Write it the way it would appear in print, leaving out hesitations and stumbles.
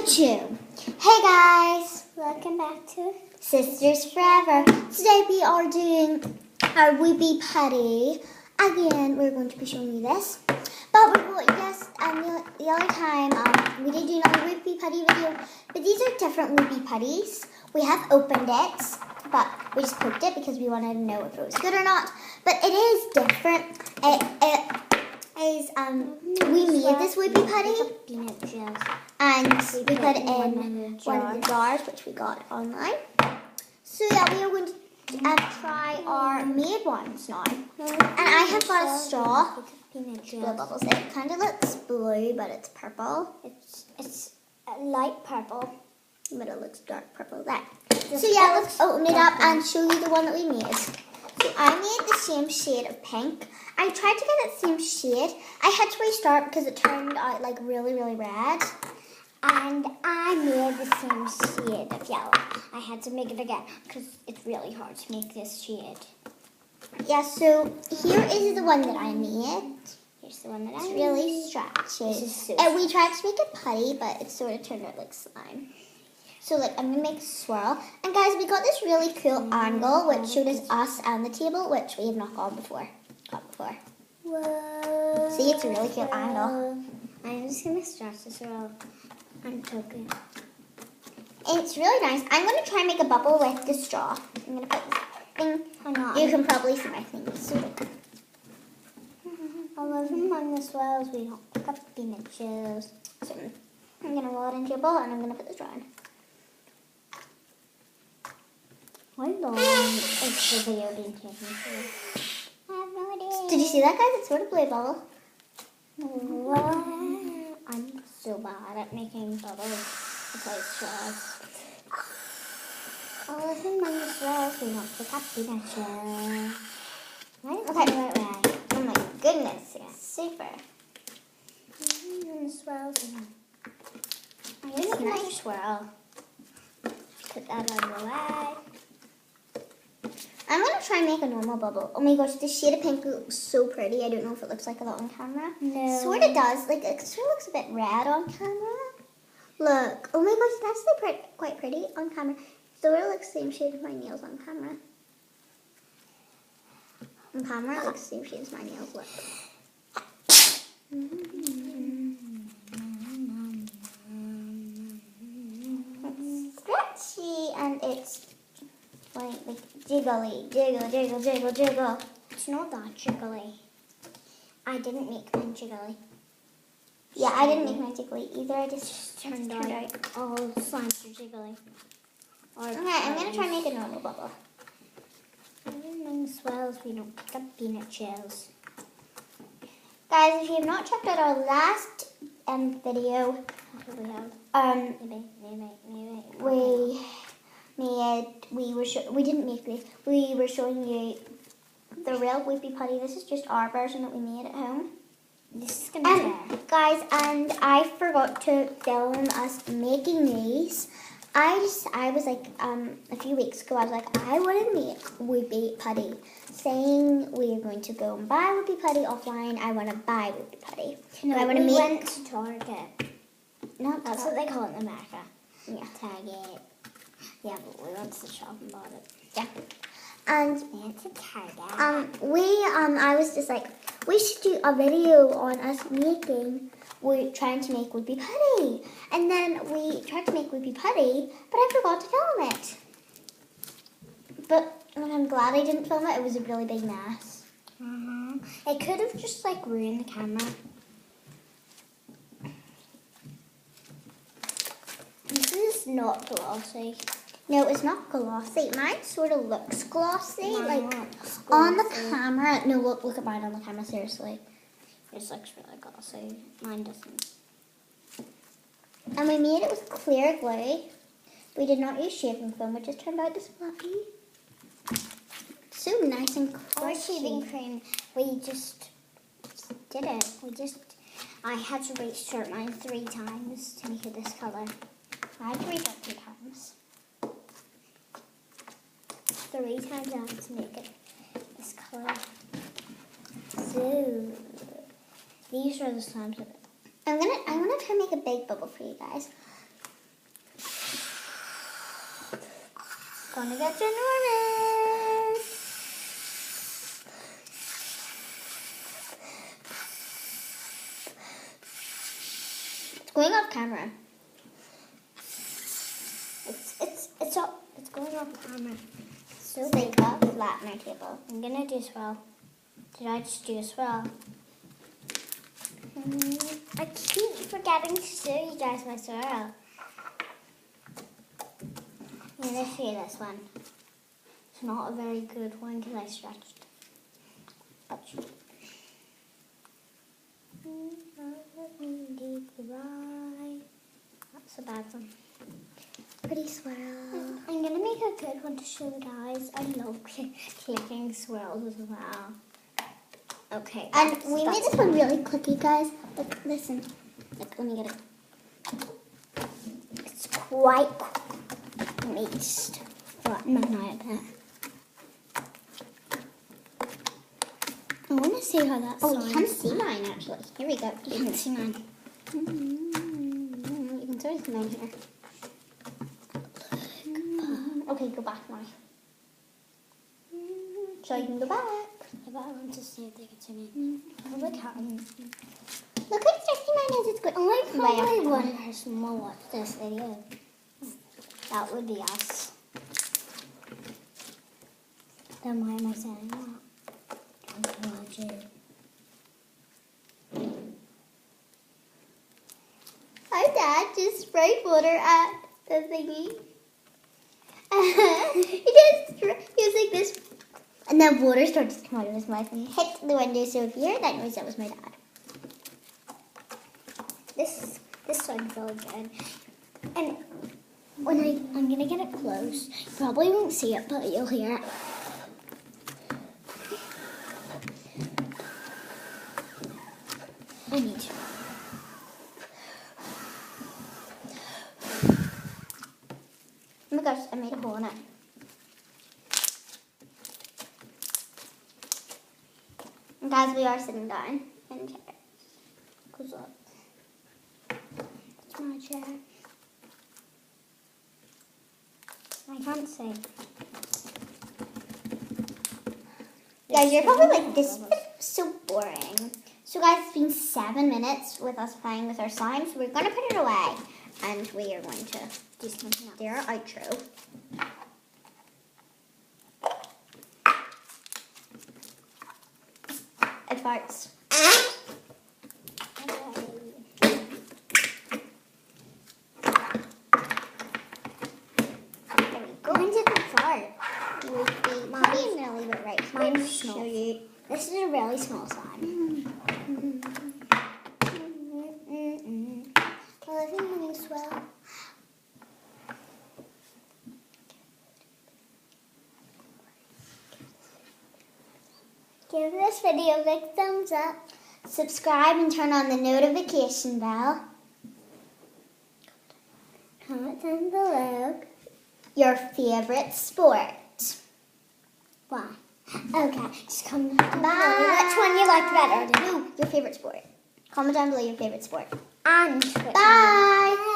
YouTube. Hey guys, Welcome back to Sisters Forever. Today we are doing our Whoopie Putty. Again, we're going to be showing you this. But we're going, the other time we did do another Whoopie Putty video. But these are different Whoopie Putties. We have opened it, but we just poked it because we wanted to know if it was good or not. But it is different. We made this Whoopie Putty. peanut shells. And we put it in one of the jars, which we got online. So yeah, we are going to try our made ones now. And I have got a straw. Peanut Blue shells. bubbles. It kind of looks blue, but it's purple. It's light purple. But it looks dark purple there. So yeah, let's open it up and show you the one that we made. So I made the same shade of pink. I tried to get the same shade. I had to restart because it turned out like really, really red. And I made the same shade of yellow. I had to make it again because it's really hard to make this shade. Yeah, so here is the one that I made. Here's the one that It's I really made. stretchy. This is so And we tried to make it putty, but it sort of turned out like slime. So like I'm gonna make a swirl. And guys, we got this really cool angle which showed us on the table, which we have not got before. Whoa. See, it's a really cool angle. I'm just gonna stretch this around. I'm choking. It's really nice. I'm gonna try and make a bubble with the straw. I'm gonna put this thing. Hang on. You can probably see my thing. So I love among the swells. We don't pick up peanut shells. So I'm gonna roll it into a bowl and I'm gonna put the straw in. How long is the video being taken for? I have no idea. Did you see that, guys? It's sort of blue bubble. What? I'm so bad at making bubbles. It's like straws. I love among the swells. We don't pick up peanut shells. Right? Okay. Right. Oh my goodness, it's super. In the swirls. I This is guess another nice. swirl. Put that out of the way. I'm gonna try and make a normal bubble. Oh my gosh, this shade of pink looks so pretty. I don't know if it looks like a lot on camera. No. Sort of does. Like it sort of looks a bit red on camera. Look. Oh my gosh, it's actually quite pretty on camera. Sort of looks the same shade as my nails on camera. On camera, it looks the same shade as my nails look. It's stretchy and it's like jiggly. Jiggle, jiggle, jiggle, jiggle. It's not that jiggly. I didn't make them jiggly. Yeah, I didn't make mine jiggly either. I just Turned out all slimes are jiggly. Okay, I'm gonna try and make a normal bubble. In the swells, we don't pick up peanut shells. Guys, if you have not checked out our last video, What do we have? we were showing you the real Whoopie Putty. This is just our version that we made at home. This is gonna be fair. Guys, and I forgot to film us making these. I was like, a few weeks ago, I was like, I want to make Whoopie Putty. Saying we are going to go and buy Whoopie Putty offline. I want to buy Whoopie Putty. No, I want to we make. went to Target. Not That's what they call it in America. Yeah. Target. Yeah, but we went to the shop and bought it. Yeah. And We went to Target. I was just like, we should do a video on us trying to make Whoopie Putty. And then we tried to make Whoopie Putty, but I forgot to film it. But I'm glad I didn't film it. It was a really big mess. It could have just like ruined the camera. This is not glossy. No, it's not glossy. Mine sort of looks glossy. Mine like looks on the glossy. camera. No, look at mine on the camera, seriously. This looks really glossy. Mine doesn't. And we made it with clear glue. We did not use shaving foam, which just turned out just fluffy. So nice and Our crunchy. shaving cream, we just did it. I had to restart mine 3 times to make it this color. I had to restart 2 times. 3 times I had to make it this color. So, these are the slimes of it. I'm gonna try and make a big bubble for you guys. gonna get ginormous. It's going off camera. It's going off camera. So big up flat my table. I'm gonna do a swirl. Did I just do a swirl? I keep forgetting to show you guys my swirl. Yeah, let's see this one. It's not a very good one because I stretched. Ouch. That's a bad one. Pretty swirl. I'm gonna make a good one to show you guys. I love clicking swirls as well. Okay. And we made this one really clicky, guys. Look, listen. Look, let me get it. It's quite cool. Let me just flatten my knife a bit. I want to see how that's Oh, you can see mine actually. Here we go. You can see mine. You can sort of see mine here. Okay, go back now. So you can go back. I want to see if they can see me. Look how Look how stretchy mine is. It's good. only Way up. probably one person will watch this video. That would be us. Then why am I saying that? Don't watch it. Our dad just sprayed water at the thingy. He was like this. And then water started to come out of his mouth and hit the window. So if you hear that noise, that was my dad. This sounds really good. And when I'm gonna get it close, you probably won't see it, but you'll hear it. I need to. Oh my gosh, I made a hole in it. And guys, we are sitting down in chairs. Cause look, it's my chair. I can't see. Guys, you're probably like, this is so boring. So guys, it's been 7 minutes with us playing with our slime. So we're going to put it away. And we are going to Do something else. do our outro. It farts. There we go. Mine didn't fart. Mine really went right. Mine's Show small. you. This is a really small slime. Well, I think I'm doing swell. Give this video a big thumbs up. Subscribe and turn on the notification bell. Comment down below. Your favorite sport. Why? Okay, just comment down below which one you liked better. No, your favorite sport. Comment down below your favorite sport. And Bye.